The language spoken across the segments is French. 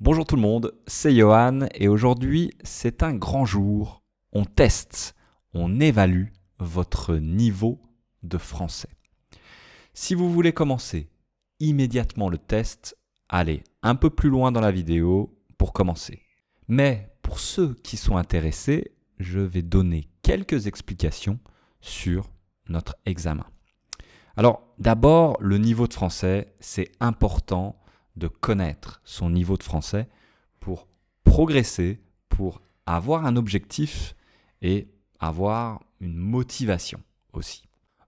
Bonjour tout le monde, c'est Johan et aujourd'hui c'est un grand jour. On teste, on évalue votre niveau de français. Si vous voulez commencer immédiatement le test, allez un peu plus loin dans la vidéo pour commencer. Mais pour ceux qui sont intéressés, je vais donner quelques explications sur notre examen. Alors d'abord, le niveau de français, c'est important de connaître son niveau de français pour progresser, pour avoir un objectif et avoir une motivation aussi.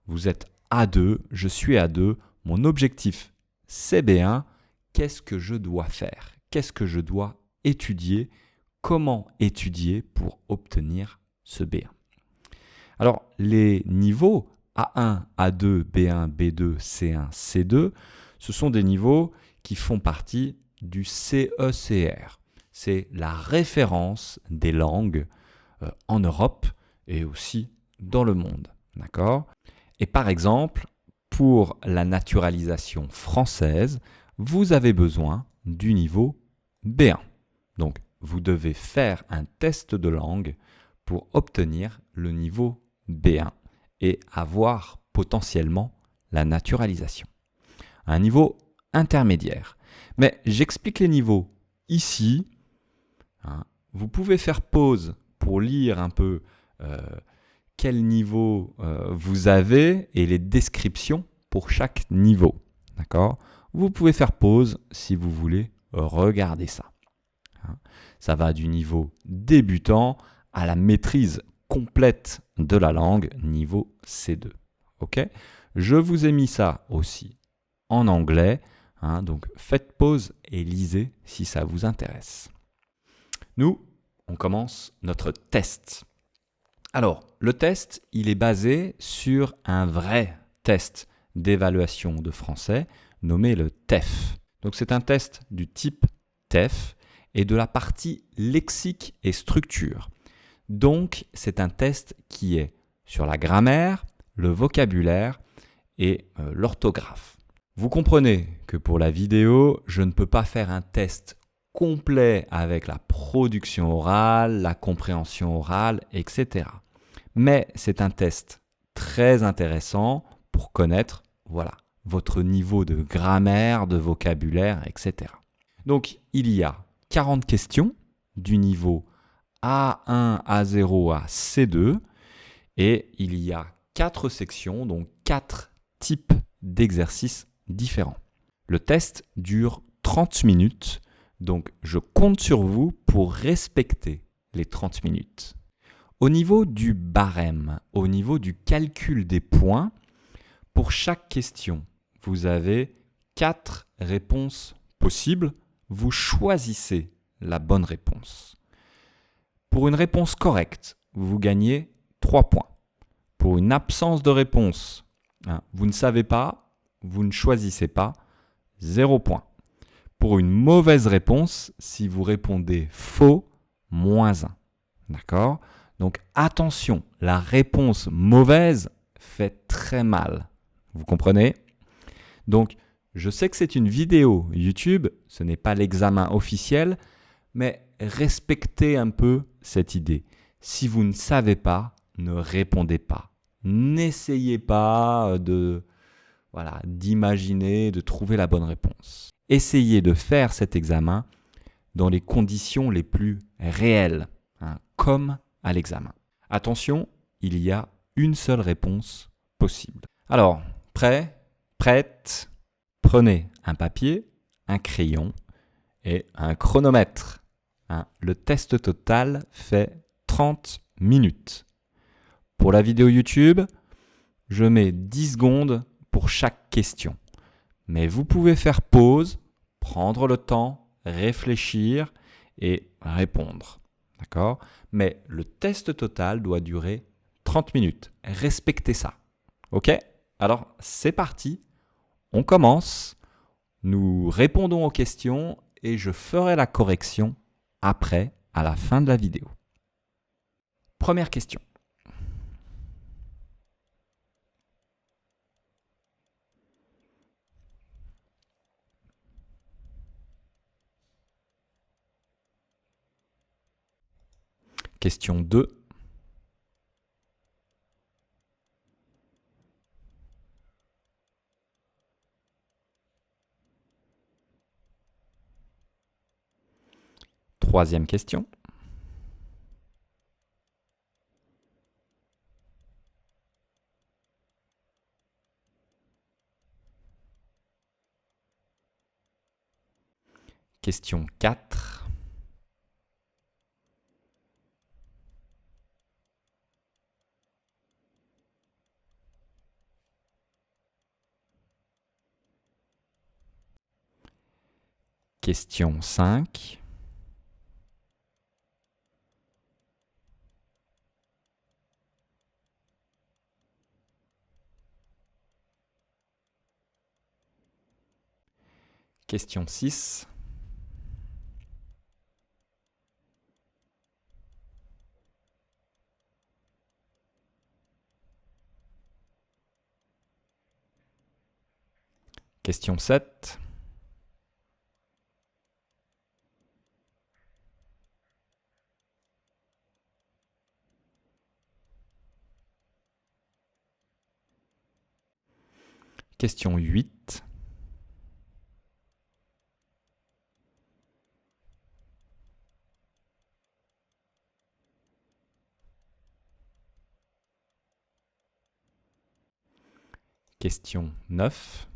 Vous êtes A2, je suis A2, mon objectif c'est B1, qu'est-ce que je dois faire? Qu'est-ce que je dois étudier? Comment étudier pour obtenir ce B1? Alors les niveaux A1, A2, B1, B2, C1, C2, ce sont des niveaux qui font partie du CECR. C'est la référence des langues en Europe et aussi dans le monde. D'accord ? Et par exemple, pour la naturalisation française, vous avez besoin du niveau B1. Donc, vous devez faire un test de langue pour obtenir le niveau B1 et avoir potentiellement la naturalisation. Un niveau intermédiaire. Mais j'explique les niveaux ici. Vous pouvez faire pause pour lire un peu quel niveau vous avez et les descriptions pour chaque niveau. D'accord ? Vous pouvez faire pause si vous voulez regarder ça. Ça va du niveau débutant à la maîtrise complète de la langue, niveau C2. Ok ? Je vous ai mis ça aussi en anglais, donc faites pause et lisez si ça vous intéresse. Nous, on commence notre test. Alors, le test, il est basé sur un vrai test d'évaluation de français nommé le TEF. Donc, c'est un test du type TEF et de la partie lexique et structure. Donc, c'est un test qui est sur la grammaire, le vocabulaire et l'orthographe. Vous comprenez que pour la vidéo, je ne peux pas faire un test complet avec la production orale, la compréhension orale, etc. Mais c'est un test très intéressant pour connaître votre niveau de grammaire, de vocabulaire, etc. Donc, il y a 40 questions du niveau A1, A0 à C2 et il y a 4 sections, donc 4 types d'exercices différents. Le test dure 30 minutes, donc je compte sur vous pour respecter les 30 minutes. Au niveau du barème, au niveau du calcul des points, pour chaque question, vous avez 4 réponses possibles. Vous choisissez la bonne réponse. Pour une réponse correcte, vous gagnez 3 points. Pour une absence de réponse, vous ne savez pas, vous ne choisissez pas, 0 point. Pour une mauvaise réponse, si vous répondez faux, -1. D'accord ? Donc attention, la réponse mauvaise fait très mal. Vous comprenez ? Donc je sais que c'est une vidéo YouTube, ce n'est pas l'examen officiel, mais respectez un peu cette idée. Si vous ne savez pas, ne répondez pas. N'essayez pas d'imaginer, de trouver la bonne réponse. Essayez de faire cet examen dans les conditions les plus réelles, comme à l'examen. Attention, il y a une seule réponse possible. Alors, prêt, prête, prenez un papier, un crayon et un chronomètre. Le test total fait 30 minutes. Pour la vidéo YouTube, je mets 10 secondes pour chaque question. Mais vous pouvez faire pause, prendre le temps, réfléchir et répondre. D'accord ? Mais le test total doit durer 30 minutes. Respectez ça. OK ? Alors, c'est parti. On commence. Nous répondons aux questions et je ferai la correction après, à la fin de la vidéo. Première question. Question 2. Troisième question. Question 4. Question 5. Question 6. Question 7. Question 8. Question 9.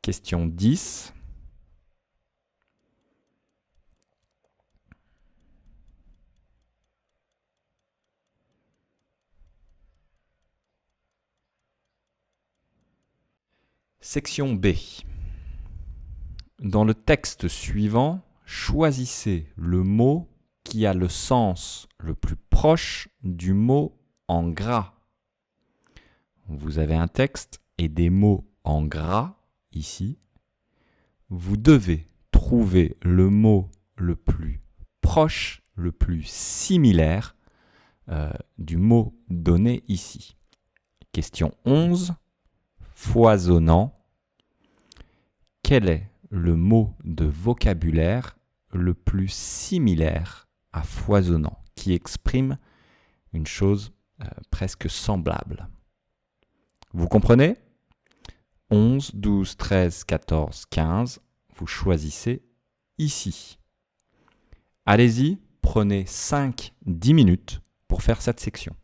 Question 10. Section B. Dans le texte suivant, choisissez le mot qui a le sens le plus proche du mot en gras. Vous avez un texte et des mots en gras ici. Vous devez trouver le mot le plus proche, le plus similaire du mot donné ici. Question 11. Foisonnant. Quel est le mot de vocabulaire le plus similaire à foisonnant, qui exprime une chose presque semblable? Vous comprenez? 11, 12, 13, 14, 15, vous choisissez ici. Allez-y, prenez 5-10 minutes pour faire cette section.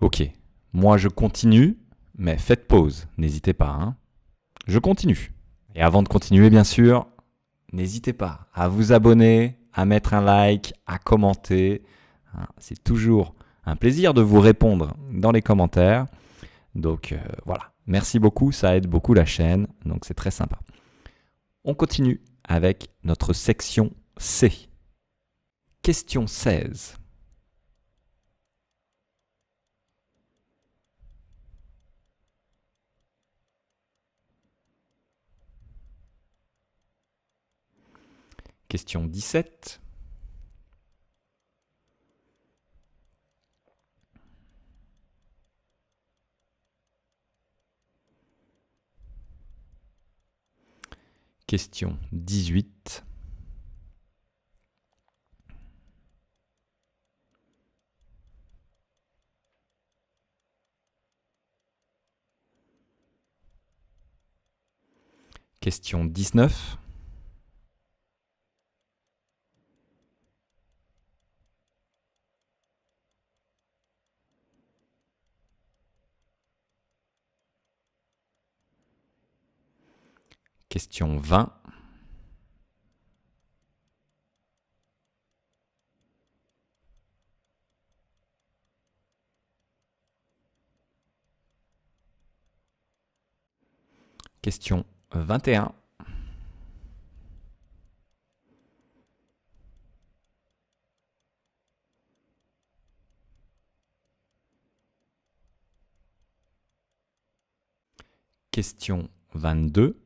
Ok, moi je continue, mais faites pause, n'hésitez pas. Hein. Je continue. Et avant de continuer, bien sûr, n'hésitez pas à vous abonner, à mettre un like, à commenter. C'est toujours un plaisir de vous répondre dans les commentaires. Donc voilà, merci beaucoup, ça aide beaucoup la chaîne, donc c'est très sympa. On continue avec notre section C. Question 16. Question 17. Question 18. Question 19. Question 20. Question 21. Question 22.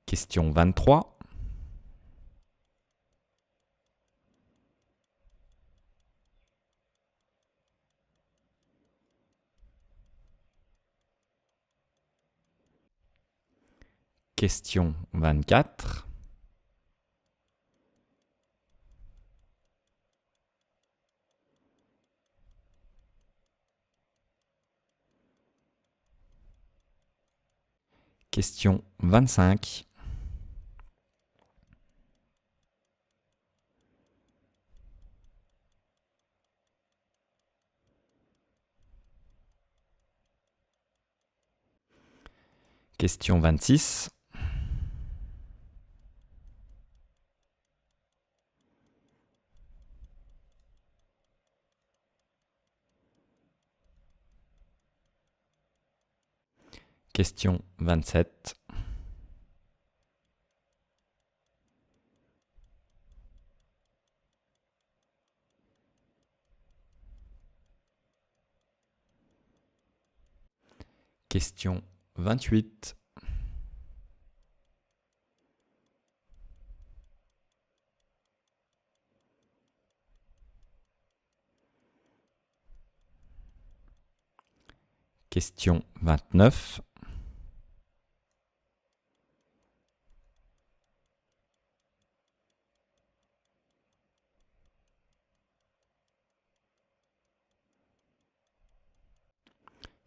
Question 23. Question 24. Question 25. Question 26. Question 27. Question 28. Question 29.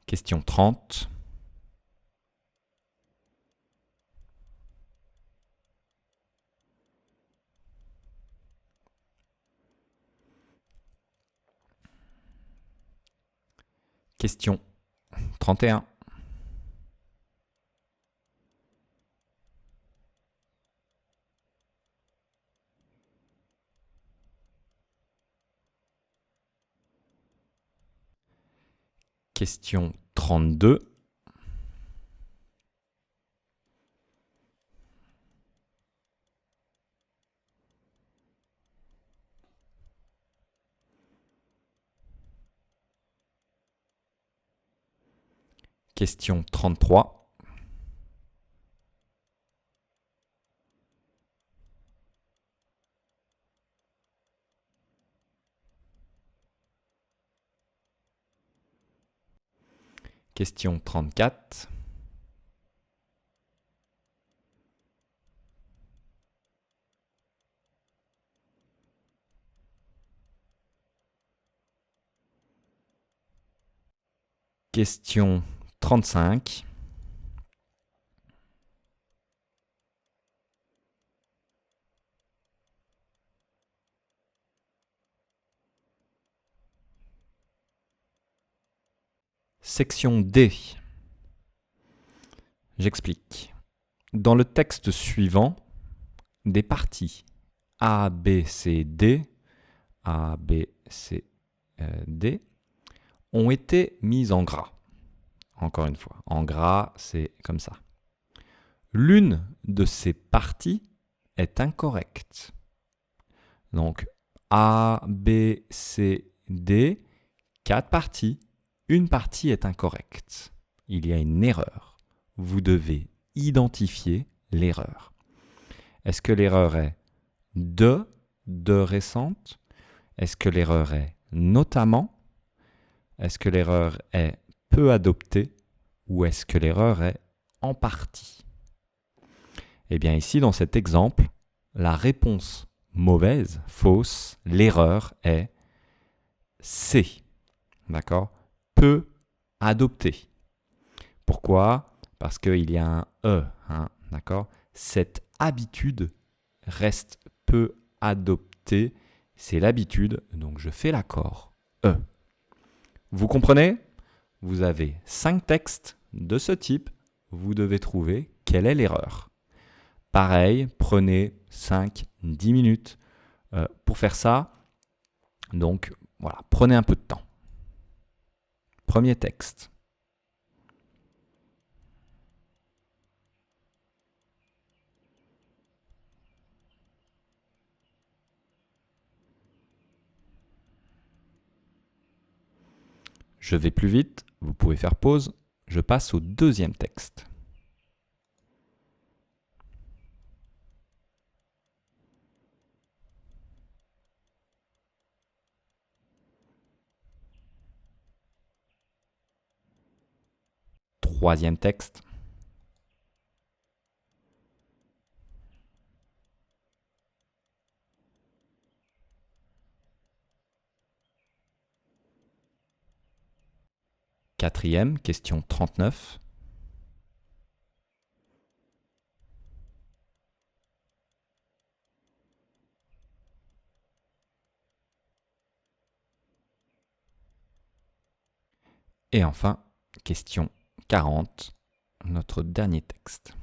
Question 30. Question 31. Question 32. Question 33. Question 34. Question 35. Section D. J'explique. Dans le texte suivant, des parties A, B, C, D, A, B, C, D, ont été mises en gras. Encore une fois, en gras, c'est comme ça. L'une de ces parties est incorrecte. Donc, A, B, C, D, 4 parties. Une partie est incorrecte. Il y a une erreur. Vous devez identifier l'erreur. Est-ce que l'erreur est de récente? Est-ce que l'erreur est notamment? Est-ce que l'erreur est peu adoptée? Ou est-ce que l'erreur est en partie? Eh bien ici, dans cet exemple, la réponse mauvaise, fausse, l'erreur est C. D'accord? Peu adopté. Pourquoi? Parce qu'il y a un E. D'accord? Cette habitude reste peu adoptée. C'est l'habitude, donc je fais l'accord E. Vous comprenez? Vous avez 5 textes de ce type. Vous devez trouver quelle est l'erreur. Pareil, prenez 5-10 minutes pour faire ça. Donc voilà, prenez un peu de temps. Premier texte. Je vais plus vite, vous pouvez faire pause, je passe au deuxième texte. Troisième texte. Quatrième, question 39. Et enfin, question 40, notre dernier texte.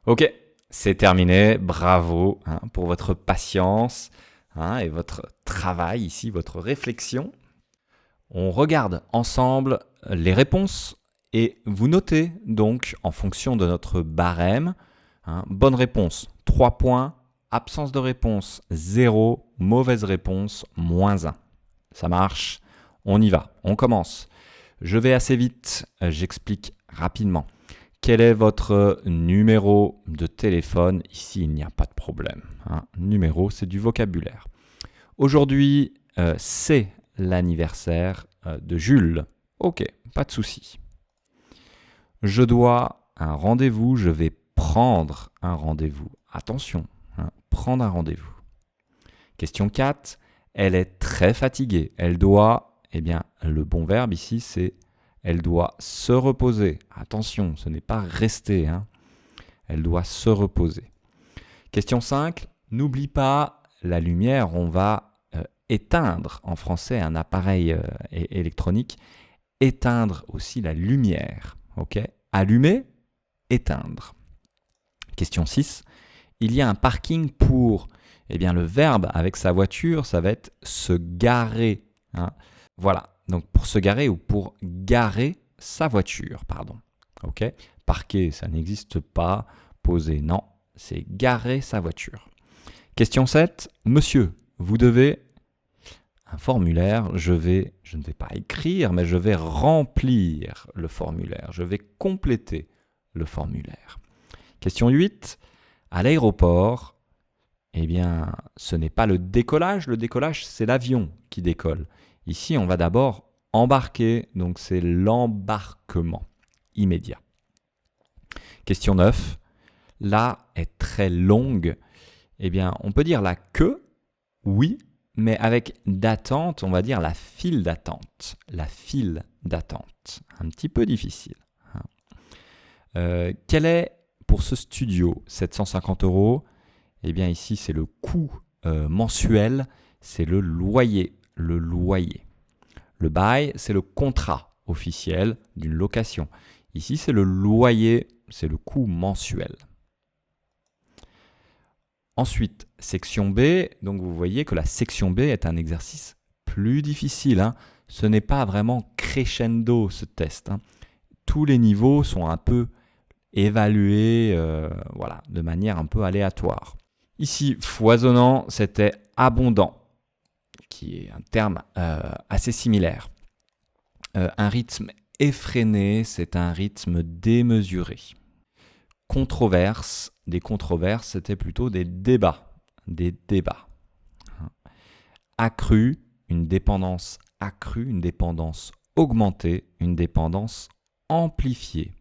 Ok, c'est terminé. Bravo pour votre patience et votre travail ici, votre réflexion. On regarde ensemble les réponses et vous notez donc en fonction de notre barème. Bonne réponse, 3 points. Absence de réponse, 0. Mauvaise réponse, -1. Ça marche. On y va. On commence. Je vais assez vite. J'explique rapidement. Quel est votre numéro de téléphone? Ici, il n'y a pas de problème. Numéro, c'est du vocabulaire. Aujourd'hui, c'est l'anniversaire de Jules. Ok, pas de souci. Je dois un rendez-vous, je vais prendre un rendez-vous. Attention, prendre un rendez-vous. Question 4, elle est très fatiguée. Elle doit, le bon verbe ici, c'est elle doit se reposer. Attention, ce n'est pas rester. Elle doit se reposer. Question 5, n'oublie pas la lumière, on va éteindre, en français, un appareil électronique, éteindre aussi la lumière. Ok, allumer, éteindre. Question 6, il y a un parking pour, le verbe avec sa voiture, ça va être se garer. Voilà, donc pour se garer ou pour garer sa voiture, pardon. Ok, parquer, ça n'existe pas. Poser, non, c'est garer sa voiture. Question 7, monsieur, vous devez un formulaire, je ne vais pas écrire, mais je vais remplir le formulaire, je vais compléter le formulaire. Question 8, à l'aéroport, ce n'est pas le décollage c'est l'avion qui décolle. Ici, on va d'abord embarquer, donc c'est l'embarquement immédiat. Question 9, la est très longue, on peut dire la queue, oui, mais avec d'attente, on va dire la file d'attente. La file d'attente. Un petit peu difficile. Quel est, pour ce studio, 750 €? Ici, c'est le coût mensuel, c'est le loyer. Le loyer. Le bail, c'est le contrat officiel d'une location. Ici, c'est le loyer, c'est le coût mensuel. Ensuite, section B, donc vous voyez que la section B est un exercice plus difficile. Ce n'est pas vraiment crescendo ce test. Tous les niveaux sont un peu évalués de manière un peu aléatoire. Ici, foisonnant, c'était abondant, qui est un terme assez similaire. Un rythme effréné, c'est un rythme démesuré. Controverse, des controverses, c'était plutôt des débats. Des débats. Accru, une dépendance accrue, une dépendance augmentée, une dépendance amplifiée.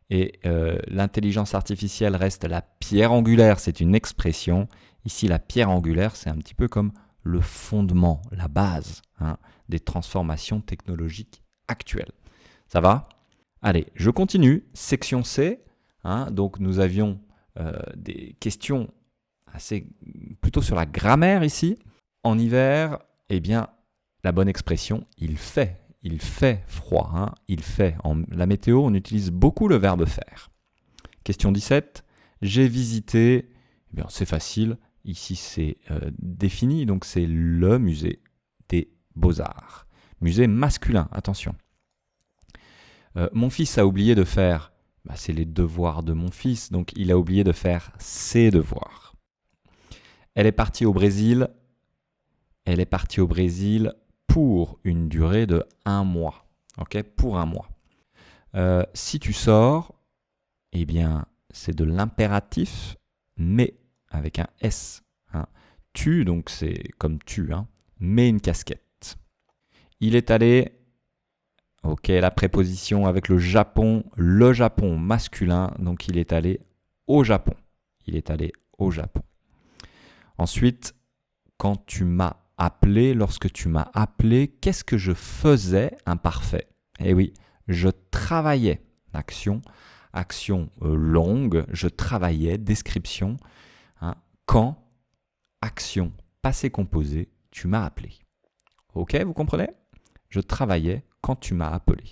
Et l'intelligence artificielle reste la pierre angulaire, c'est une expression. Ici, la pierre angulaire, c'est un petit peu comme le fondement, la base des transformations technologiques actuelles. Ça va ? Allez, je continue. Section C. Donc, nous avions des questions plutôt sur la grammaire ici. En hiver, la bonne expression, il fait froid. Il fait. En la météo, on utilise beaucoup le verbe faire. Question 17. J'ai visité. C'est facile. Ici, c'est défini. Donc, c'est le musée des Beaux-Arts. Musée masculin, attention. Mon fils a oublié de faire, c'est les devoirs de mon fils, donc il a oublié de faire ses devoirs. Elle est partie au Brésil. Elle est partie au Brésil pour une durée de 1 mois. Ok, pour 1 mois. Si tu sors, eh bien, c'est de l'impératif, mais avec un S. Hein. Tu, donc c'est comme tu, mets une casquette. Il est allé, ok, la préposition avec le Japon masculin, donc il est allé au Japon. Il est allé au Japon. Ensuite, quand tu m'as appelé, lorsque tu m'as appelé, qu'est-ce que je faisais? Imparfait. Eh oui, je travaillais. Action longue, je travaillais, description. Quand, action, passé composé, tu m'as appelé. Ok, vous comprenez? Je travaillais quand tu m'as appelé.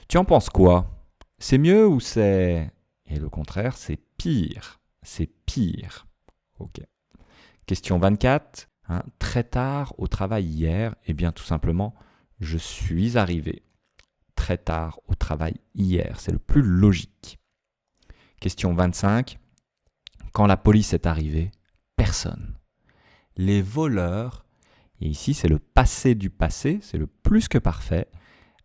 Tu en penses quoi? C'est mieux ou c'est... Et le contraire, c'est pire. C'est pire. Ok. Question 24. Très tard au travail hier, eh bien tout simplement, je suis arrivé très tard au travail hier. C'est le plus logique. Question 25. Quand la police est arrivée, personne. Les voleurs, et ici c'est le passé du passé, c'est le plus que parfait,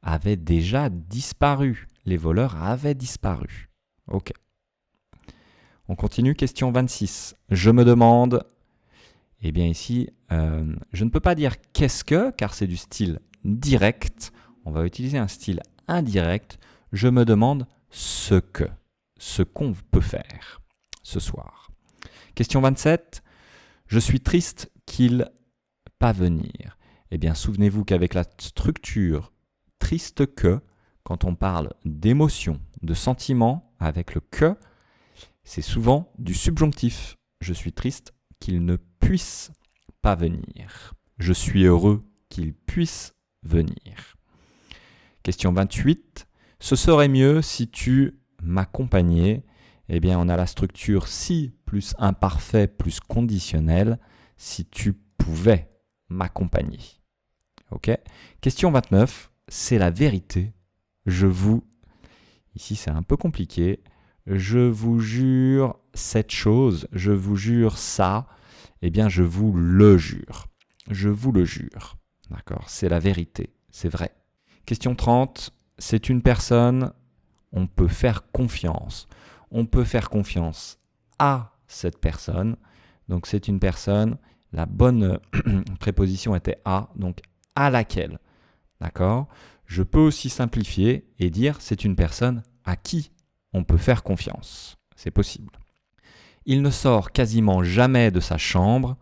avaient déjà disparu. Les voleurs avaient disparu. Ok. On continue, question 26. Je me demande... Eh bien ici, je ne peux pas dire qu'est-ce que, car c'est du style direct. On va utiliser un style indirect. Je me demande ce qu'on peut faire ce soir. Question 27. Je suis triste qu'il pas venir. Eh bien, souvenez-vous qu'avec la structure triste que, quand on parle d'émotion, de sentiment, avec le que, c'est souvent du subjonctif. Je suis triste qu'il ne puisse pas venir. Je suis heureux qu'il puisse venir. Question 28. Ce serait mieux si tu m'accompagnais. Eh bien, on a la structure si plus imparfait plus conditionnel. Si tu pouvais m'accompagner. Ok. Question 29. C'est la vérité. Ici, c'est un peu compliqué. Je vous jure cette chose, je vous jure ça, eh bien je vous le jure. Je vous le jure. D'accord? C'est la vérité, c'est vrai. Question 30, c'est une personne, on peut faire confiance. On peut faire confiance à cette personne. Donc c'est une personne, la bonne préposition était à, donc à laquelle. D'accord? Je peux aussi simplifier et dire c'est une personne à qui on peut faire confiance. C'est possible. Il ne sort quasiment jamais de sa chambre.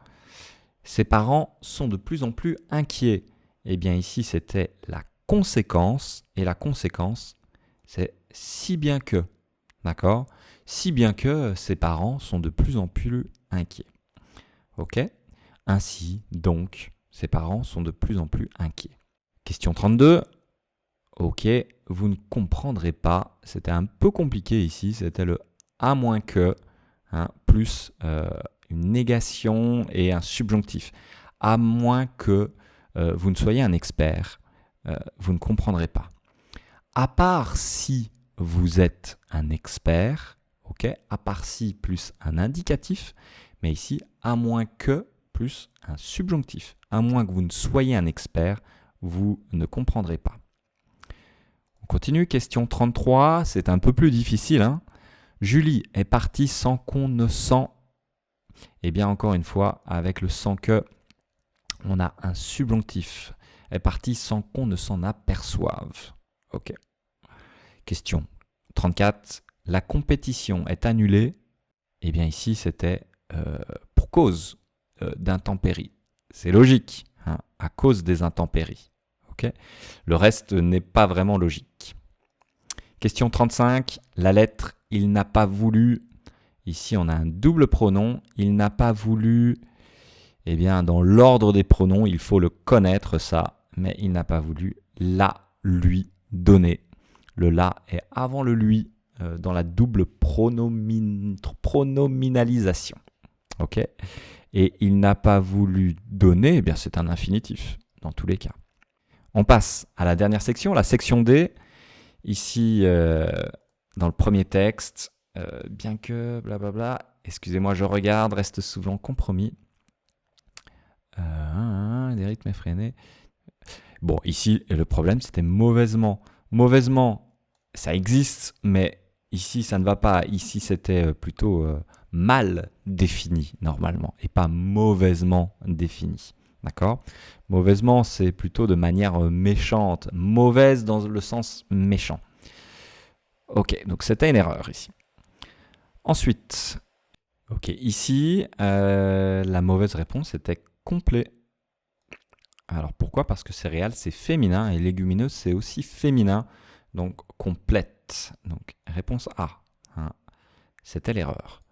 Ses parents sont de plus en plus inquiets. Eh bien ici, c'était la conséquence. Et la conséquence, c'est si bien que. D'accord? Si bien que ses parents sont de plus en plus inquiets. Ok? Ainsi, donc, ses parents sont de plus en plus inquiets. Question 32. Ok, vous ne comprendrez pas. C'était un peu compliqué ici. C'était le à moins que, plus une négation et un subjonctif. À moins que vous ne soyez un expert, vous ne comprendrez pas. À part si vous êtes un expert, ok, à part si plus un indicatif, mais ici, à moins que plus un subjonctif. À moins que vous ne soyez un expert, vous ne comprendrez pas. On continue, question 33, c'est un peu plus difficile. Julie est partie sans qu'on ne s'en... Eh bien, encore une fois, avec le sans que, on a un subjonctif. Elle est partie sans qu'on ne s'en aperçoive. Ok. Question 34, la compétition est annulée. Eh bien, ici, c'était pour cause d'intempéries. C'est logique, à cause des intempéries. Okay. Le reste n'est pas vraiment logique. Question 35, la lettre « il n'a pas voulu ». Ici, on a un double pronom. Il n'a pas voulu. Eh bien, dans l'ordre des pronoms, il faut le connaître, ça. Mais il n'a pas voulu la lui donner. Le la est avant le lui dans la double pronominalisation. Ok. Et il n'a pas voulu donner, eh bien, c'est un infinitif dans tous les cas. On passe à la dernière section, la section D. Ici, dans le premier texte, bien que blablabla, excusez-moi, je regarde, reste souvent compromis. Des rythmes effrénés. Bon, ici, le problème, c'était mauvaisement. Mauvaisement, ça existe, mais ici, ça ne va pas. Ici, c'était plutôt mal défini, normalement, et pas mauvaisement défini. D'accord ? Mauvaisement, c'est plutôt de manière méchante. Mauvaise dans le sens méchant. Ok, donc c'était une erreur ici. Ensuite, ok, ici, la mauvaise réponse était complet. Alors pourquoi ? Parce que céréales, c'est féminin et légumineuse, c'est aussi féminin. Donc complète. Donc réponse A. Hein. C'était l'erreur.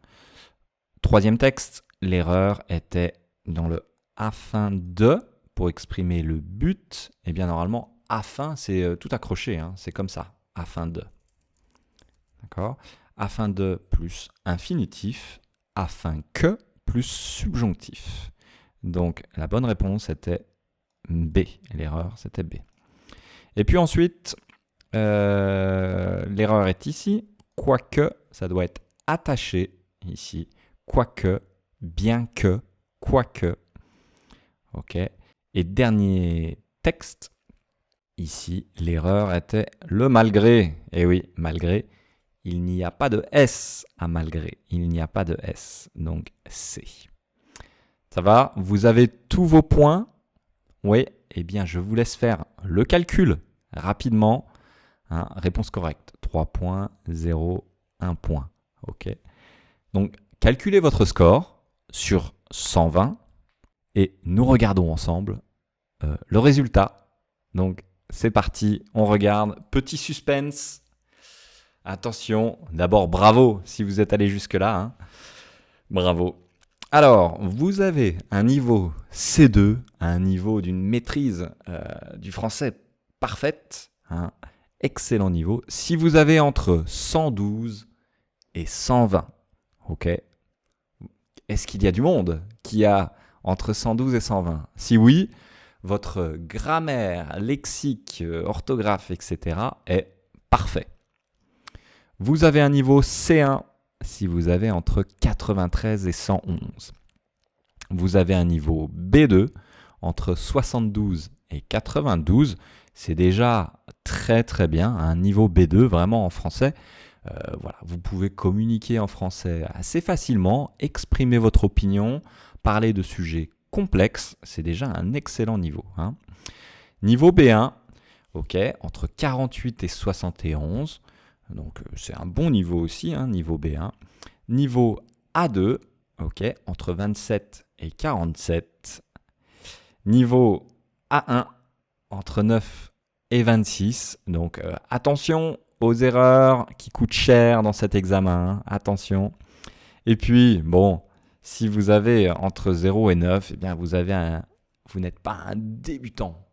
Troisième texte, l'erreur était dans le afin de, pour exprimer le but. Eh bien normalement, afin, c'est tout accroché. Hein. C'est comme ça. Afin de. D'accord ? Afin de plus infinitif. Afin que plus subjonctif. Donc la bonne réponse était B. L'erreur, c'était B. Et puis ensuite, l'erreur est ici. Quoique, ça doit être attaché ici. Quoique, bien que, quoique. Ok. Et dernier texte, ici, l'erreur était le malgré. Et oui, malgré. Il n'y a pas de S à malgré. Il n'y a pas de S. Donc C. Ça va ? Vous avez tous vos points ? Oui, eh bien, je vous laisse faire le calcul rapidement. Hein, réponse correcte. 3 points, 0, 1 point. OK. Donc, calculez votre score sur 120 et nous regardons ensemble le résultat. Donc, c'est parti. On regarde. Petit suspense. Attention. D'abord, bravo si vous êtes allé jusque-là. Hein. Bravo. Alors, vous avez un niveau C2, un niveau d'une maîtrise du français parfaite, hein, excellent niveau. Si vous avez entre 112 et 120, ok ? Est-ce qu'il y a du monde qui a entre 112 et 120 ? Si oui, votre grammaire, lexique, orthographe, etc. est parfait. Vous avez un niveau C1 si vous avez entre 93 et 111. Vous avez un niveau B2 entre 72 et 92. C'est déjà très très bien, un niveau B2 vraiment en français. Voilà, vous pouvez communiquer en français assez facilement, exprimer votre opinion, parler de sujets complexes. C'est déjà un excellent niveau. Hein. Niveau B1, ok, entre 48 et 71. Donc c'est un bon niveau aussi, hein, niveau B1. Niveau A2, ok, entre 27 et 47. Niveau A1, entre 9 et 26. Donc attention aux erreurs qui coûtent cher dans cet examen. Attention. Et puis, bon, si vous avez entre 0 et 9, eh bien vous n'êtes pas un débutant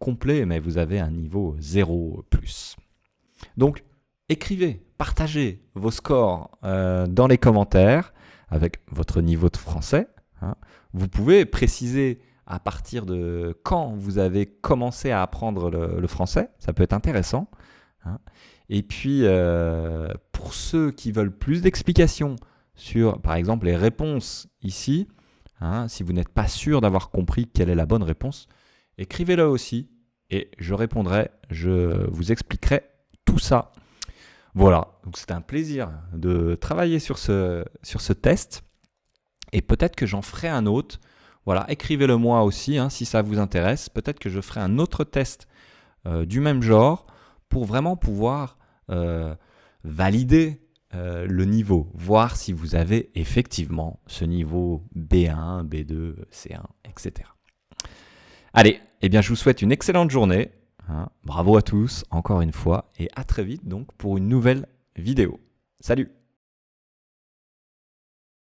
complet, mais vous avez un niveau 0 plus. Donc, écrivez, partagez vos scores dans les commentaires avec votre niveau de français. Hein. Vous pouvez préciser à partir de quand vous avez commencé à apprendre le français. Ça peut être intéressant. Hein. Et puis, pour ceux qui veulent plus d'explications sur, par exemple, les réponses ici, hein, si vous n'êtes pas sûr d'avoir compris quelle est la bonne réponse, écrivez-le aussi et je répondrai, je vous expliquerai tout ça. Voilà, donc c'était un plaisir de travailler sur ce test et peut-être que j'en ferai un autre. Voilà, écrivez-le moi aussi hein, si ça vous intéresse. Peut-être que je ferai un autre test du même genre pour vraiment pouvoir valider le niveau, voir si vous avez effectivement ce niveau B1, B2, C1, etc. Allez, eh bien je vous souhaite une excellente journée. Hein, bravo à tous, encore une fois, et à très vite donc pour une nouvelle vidéo. Salut!